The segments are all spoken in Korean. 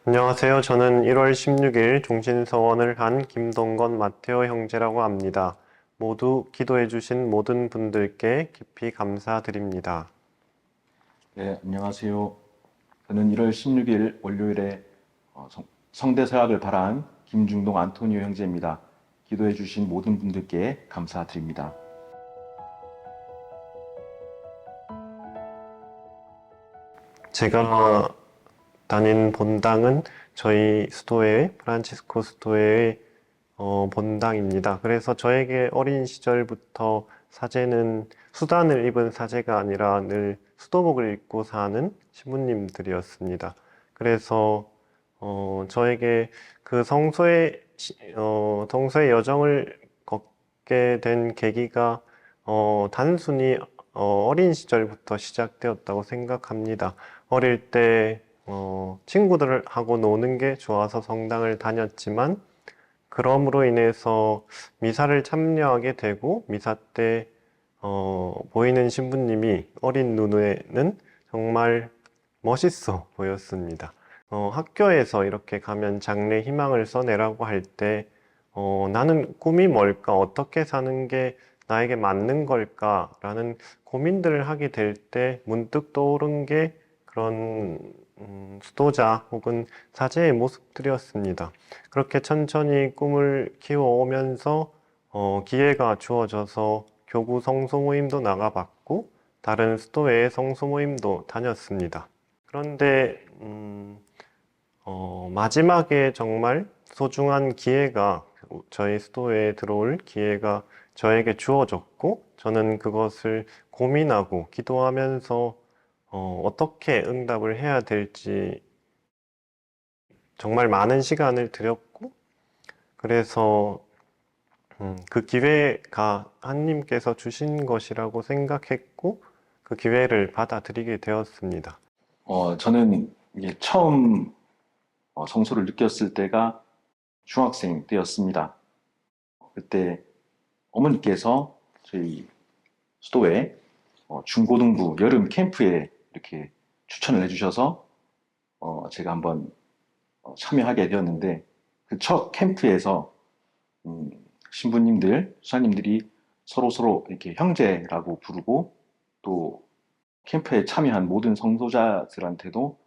안녕하세요. 저는 1월 16일 종신서원을 한 김동건 마테오 형제라고 합니다. 모두 기도해주신 모든 분들께 깊이 감사드립니다. 네, 안녕하세요. 저는 1월 16일 월요일에 성대서약을 발한 김중동 안토니오 형제입니다. 기도해 주신 모든 분들께 감사드립니다. 제가 다닌 본당은 저희 수도회, 프란치스코 수도회의 본당입니다. 그래서 저에게 어린 시절부터 사제는 수단을 입은 사제가 아니라 늘 수도복을 입고 사는 신부님들이었습니다. 그래서 저에게 그 성소의 여정을 걷게 된 계기가 단순히 어린 시절부터 시작되었다고 생각합니다. 어릴 때 친구들하고 노는 게 좋아서 성당을 다녔지만 그럼으로 인해서 미사를 참여하게 되고 미사 때 보이는 신부님이 어린 눈에는 정말 멋있어 보였습니다. 학교에서 이렇게 가면 장래 희망을 써내라고 할 때 나는 꿈이 뭘까? 어떻게 사는 게 나에게 맞는 걸까? 라는 고민들을 하게 될 때 문득 떠오른 게 그런 수도자 혹은 사제의 모습들이었습니다. 그렇게 천천히 꿈을 키워오면서 기회가 주어져서 교구 성소 모임도 나가봤고 다른 수도회의 성소 모임도 다녔습니다. 그런데 마지막에 정말 소중한 기회가 저희 수도회에 들어올 기회가 저에게 주어졌고 저는 그것을 고민하고 기도하면서 어떻게 응답을 해야 될지 정말 많은 시간을 들였고 그래서 그 기회가 하나님께서 주신 것이라고 생각했고 그 기회를 받아들이게 되었습니다. 저는 이게 처음 성소를 느꼈을 때가 중학생 때였습니다. 그때 어머니께서 저희 수도에 중고등부 여름 캠프에 이렇게 추천을 해주셔서 제가 한번 참여하게 되었는데 그 첫 캠프에서 음, 신부님들, 수사님들이 서로 이렇게 형제라고 부르고 또 캠프에 참여한 모든 성소자들한테도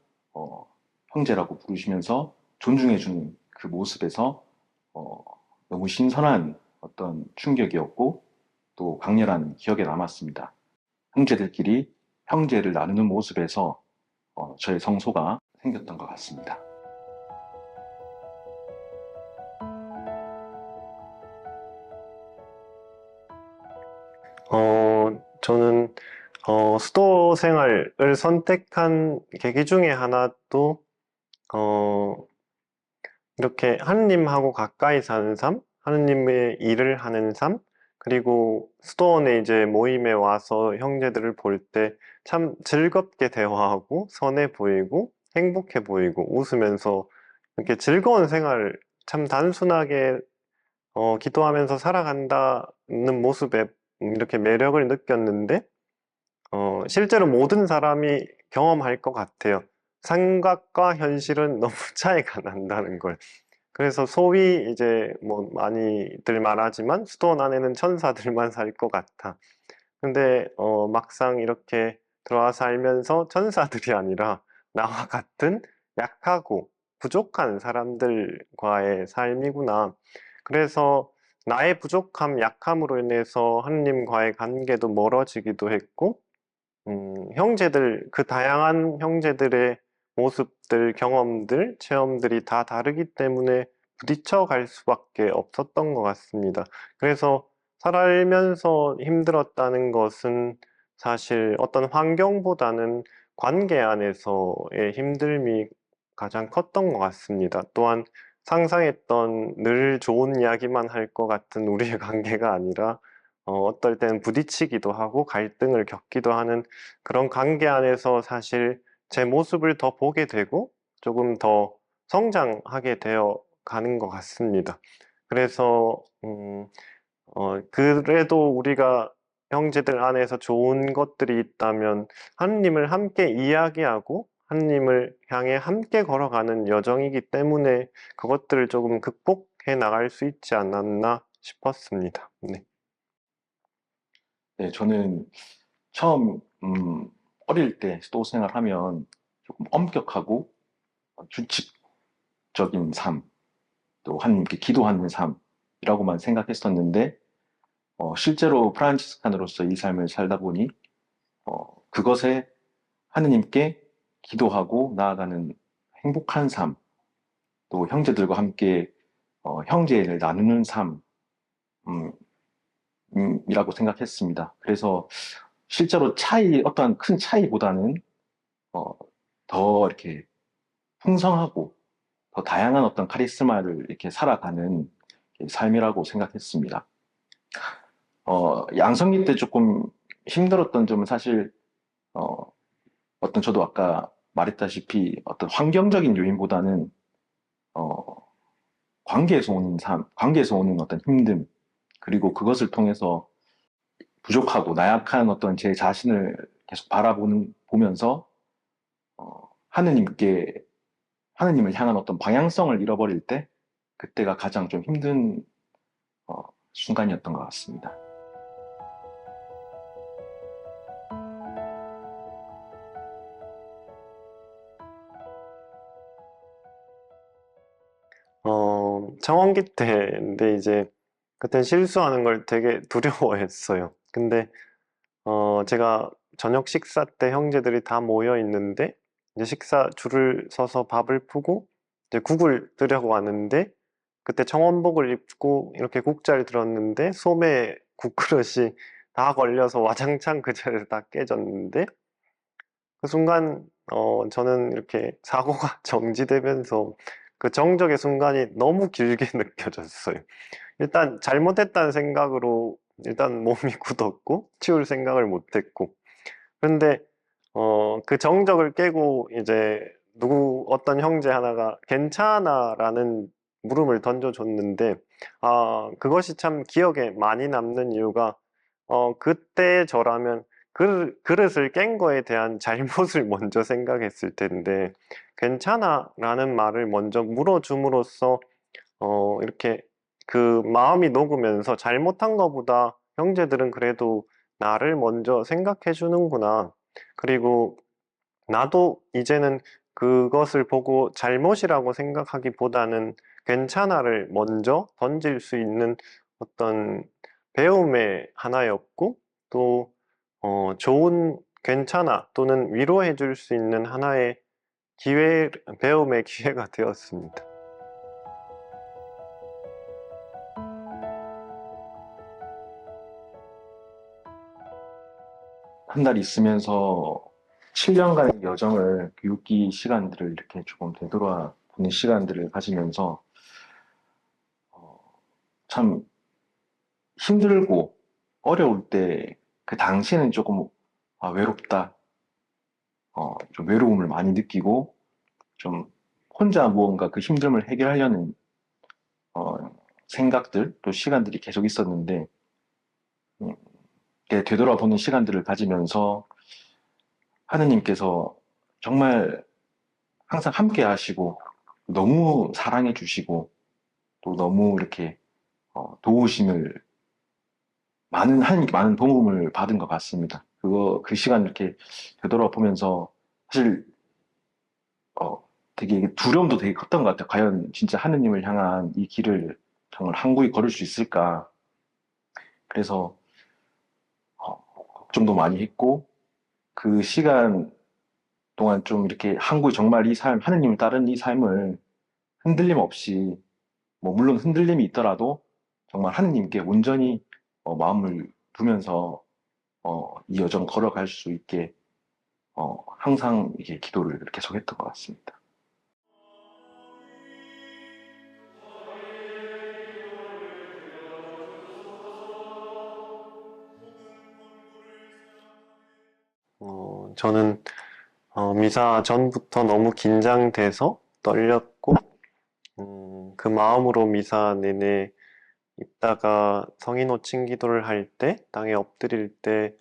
형제라고 부르시면서 존중해주는 그 모습에서 어, 너무 신선한 어떤 충격이었고 또 강렬한 기억에 남았습니다. 형제들끼리 형제를 나누는 모습에서 저의 성소가 생겼던 것 같습니다. 저는 수도 생활을 선택한 계기 중에 하나도 어, 이렇게 하느님하고 가까이 사는 삶, 하느님의 일을 하는 삶, 그리고 수도원에 이제 모임에 와서 형제들을 볼 때 참 즐겁게 대화하고 선해 보이고 행복해 보이고 웃으면서 이렇게 즐거운 생활, 참 단순하게 기도하면서 살아간다는 모습에 이렇게 매력을 느꼈는데 실제로 모든 사람이 경험할 것 같아요. 생각과 현실은 너무 차이가 난다는 걸. 그래서 소위 이제 뭐 많이들 말하지만 수도원 안에는 천사들만 살 것 같아. 근데 막상 이렇게 들어와 살면서 천사들이 아니라 나와 같은 약하고 부족한 사람들과의 삶이구나. 그래서 나의 부족함, 약함으로 인해서 하느님과의 관계도 멀어지기도 했고 형제들, 그 다양한 형제들의 모습들, 경험들, 체험들이 다 다르기 때문에 부딪혀 갈 수밖에 없었던 것 같습니다. 그래서 살면서 힘들었다는 것은 사실 어떤 환경보다는 관계 안에서의 힘듦이 가장 컸던 것 같습니다. 또한 상상했던 늘 좋은 이야기만 할 것 같은 우리의 관계가 아니라 어떨 때는 부딪히기도 하고 갈등을 겪기도 하는 그런 관계 안에서 사실 제 모습을 더 보게 되고 조금 더 성장하게 되어 가는 것 같습니다. 그래서 그래도 우리가 형제들 안에서 좋은 것들이 있다면 하느님을 함께 이야기하고 하느님을 향해 함께 걸어가는 여정이기 때문에 그것들을 조금 극복해 나갈 수 있지 않았나 싶었습니다. 네. 네, 저는 처음 어릴 때 스토 생활하면 조금 엄격하고 규칙적인 삶, 또 하나님께 기도하는 삶이라고만 생각했었는데 실제로 프란치스칸으로서 이 삶을 살다 보니 그것에 하느님께 기도하고 나아가는 행복한 삶, 또 형제들과 함께 형제를 나누는 삶, 음, 이라고 생각했습니다. 그래서 실제로 어떠한 큰 차이보다는 어, 더 이렇게 풍성하고 더 다양한 어떤 카리스마를 이렇게 살아가는 삶이라고 생각했습니다. 양성기 때 조금 힘들었던 점은 사실 어, 어떤 저도 아까 말했다시피 어떤 환경적인 요인보다는 어, 관계에서 오는 관계에서 오는 어떤 힘듦, 그리고 그것을 통해서 부족하고 나약한 어떤 제 자신을 계속 보면서 하느님께 하느님을 향한 어떤 방향성을 잃어버릴 때 그때가 가장 좀 힘든 어, 순간이었던 것 같습니다. 청원기 때인데 이제 그때 실수하는 걸 되게 두려워했어요. 근데 제가 저녁 식사 때 형제들이 다 모여 있는데 이제 식사 줄을 서서 밥을 푸고 이제 국을 뜨려고 하는데 그때 청원복을 입고 이렇게 국자를 들었는데 솜에 국그릇이 다 걸려서 와장창 그 자리에서 다 깨졌는데 그 순간 저는 이렇게 사고가 정지되면서 그 정적의 순간이 너무 길게 느껴졌어요. 일단 잘못했다는 생각으로 일단 몸이 굳었고 치울 생각을 못했고 그런데 그 정적을 깨고 이제 어떤 형제 하나가 괜찮아라는 물음을 던져줬는데 그것이 참 기억에 많이 남는 이유가 그때 저라면 그릇을 깬 거에 대한 잘못을 먼저 생각했을 텐데 괜찮아라는 말을 먼저 물어줌으로써 이렇게 그 마음이 녹으면서 잘못한 것보다 형제들은 그래도 나를 먼저 생각해 주는구나. 그리고 나도 이제는 그것을 보고 잘못이라고 생각하기보다는 괜찮아를 먼저 던질 수 있는 어떤 배움의 하나였고 또 좋은 괜찮아 또는 위로해 줄 수 있는 하나의 배움의 기회가 되었습니다. 한 달 있으면서 7년간의 여정을 교육기 시간들을 이렇게 조금 되돌아보는 시간들을 가지면서 어, 참 힘들고 어려울 때 그 당시에는 조금 외롭다, 좀 외로움을 많이 느끼고 좀 혼자 무언가 그 힘듦을 해결하려는 어, 생각들 또 시간들이 계속 있었는데 음, 이렇게 되돌아보는 시간들을 가지면서 하느님께서 정말 항상 함께 하시고 너무 사랑해 주시고 또 너무 이렇게 도우심을 하나님께 많은 도움을 받은 것 같습니다. 그 시간 이렇게 되돌아보면서 사실 어, 되게 두려움도 되게 컸던 것 같아요. 과연 진짜 하느님을 향한 이 길을 정말 항구히 걸을 수 있을까? 그래서 걱정도 많이 했고 그 시간 동안 좀 이렇게 항구히 정말 이 삶, 하느님을 따르는 이 삶을 흔들림 없이 뭐 물론 흔들림이 있더라도 정말 하느님께 온전히 마음을 두면서 이 여정 걸어갈 수 있게 항상 이게 기도를 계속했던 것 같습니다. 저는 미사 전부터 너무 긴장돼서 떨렸고 그 마음으로 미사 내내 있다가 성인 호칭 기도를 할 때, 땅에 엎드릴 때,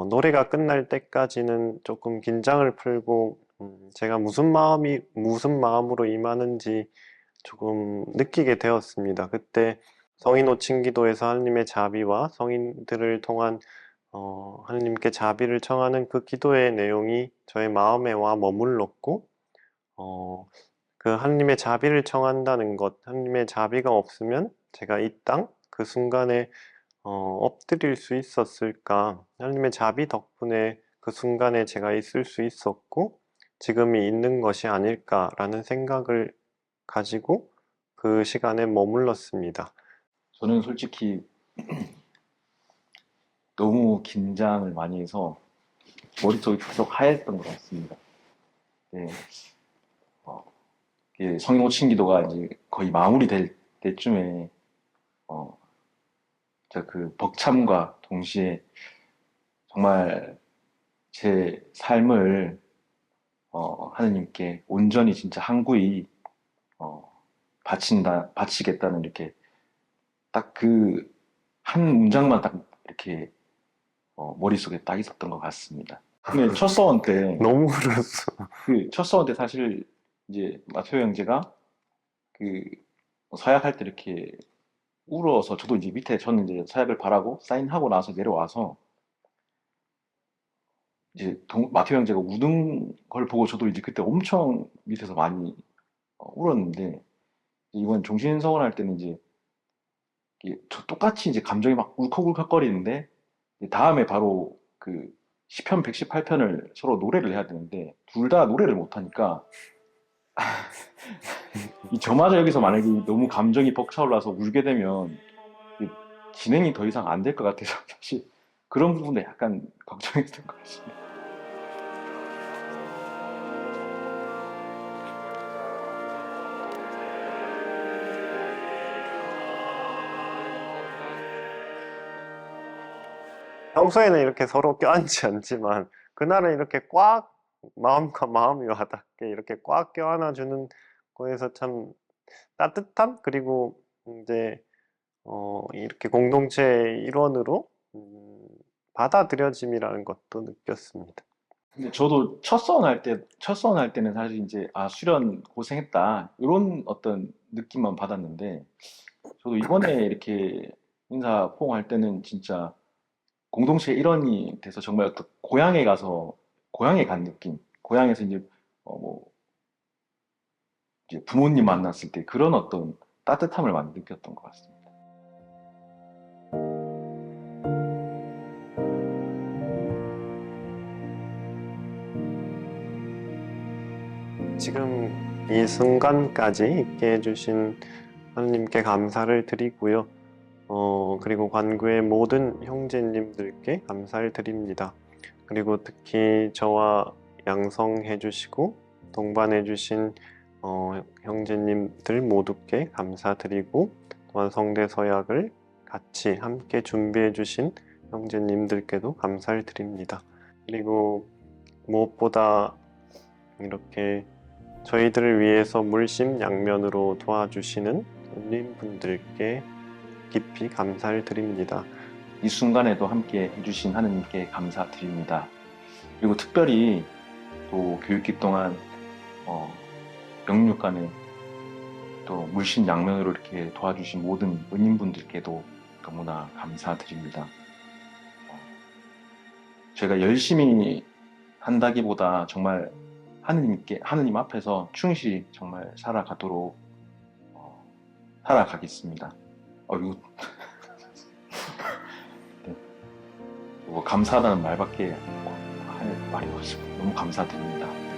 노래가 끝날 때까지는 조금 긴장을 풀고 제가 무슨 마음으로 임하는지 조금 느끼게 되었습니다. 그때 성인 호칭 기도에서 하느님의 자비와 성인들을 통한 하느님께 자비를 청하는 그 기도의 내용이 저의 마음에 와 머물렀고, 그 하느님의 자비를 청한다는 것, 하느님의 자비가 없으면 제가 이 땅 그 순간에 엎드릴 수 있었을까? 하느님의 자비 덕분에 그 순간에 제가 있을 수 있었고, 지금이 있는 것이 아닐까라는 생각을 가지고 그 시간에 머물렀습니다. 저는 솔직히 너무 긴장을 많이 해서 머릿속이 계속 하였던 것 같습니다. 네, 이게 성인 호칭 기도가 이제 거의 마무리될 때쯤에 제가 그 벅참과 동시에 정말 제 삶을 하느님께 온전히 진짜 한구히 바치겠다는 이렇게 딱 그 한 문장만 딱 이렇게 머릿속에 딱 있었던 것 같습니다. 근데 첫 서원 때 너무 울었어. 그 첫 서원 때 사실 이제 마테오 형제가 그 서약할 때 이렇게 울어서 저도 이제 밑에 저는 이제 서약을 바라고 사인하고 나서 내려와서 이제 마테오 형제가 우는 걸 보고 저도 이제 그때 엄청 밑에서 많이 울었는데 이번 종신서원 할 때는 이제 저 똑같이 이제 감정이 막 울컥울컥거리는데 다음에 바로 그 시편 118편을 서로 노래를 해야 되는데 둘 다 노래를 못 하니까 저마저 여기서 만약에 너무 감정이 벅차올라서 울게 되면 진행이 더 이상 안 될 것 같아서 사실 그런 부분에 약간 걱정했던 것 같습니다. 평소에는 이렇게 서로 껴안지 않지만 그날은 이렇게 꽉 마음과 마음이 와닿게 이렇게 꽉 껴안아주는 거에서 참 따뜻함 그리고 이제 이렇게 공동체의 일원으로 받아들여짐이라는 것도 느꼈습니다. 근데 저도 첫 서원 할 때는 사실 이제 수련 고생했다 이런 어떤 느낌만 받았는데 저도 이번에 이렇게 인사 포옹할 때는 진짜 공동체 일원이 돼서 정말 어떤 고향에 간 느낌. 고향에서 이제 뭐 이제 부모님 만났을 때 그런 어떤 따뜻함을 많이 느꼈던 것 같습니다. 지금 이 순간까지 있게 해주신 하느님께 감사를 드리고요. 그리고 관구의 모든 형제님들께 감사를 드립니다. 그리고 특히 저와 양성해 주시고 동반해 주신 형제님들 모두께 감사드리고 또한 성대 서약을 같이 함께 준비해 주신 형제님들께도 감사를 드립니다. 그리고 무엇보다 이렇게 저희들을 위해서 물심양면으로 도와주시는 손님분들께 깊이 감사를 드립니다. 이 순간에도 함께 해주신 하느님께 감사드립니다. 그리고 특별히 또 교육기 동안 영육간에 또 물심양면으로 이렇게 도와주신 모든 은인분들께도 너무나 감사드립니다. 제가 열심히 한다기보다 정말 하느님 앞에서 충실히 정말 살아가도록 살아가겠습니다. 이거 네. 뭐 감사하다는 말밖에 할 말이 없습니다. 너무 감사드립니다.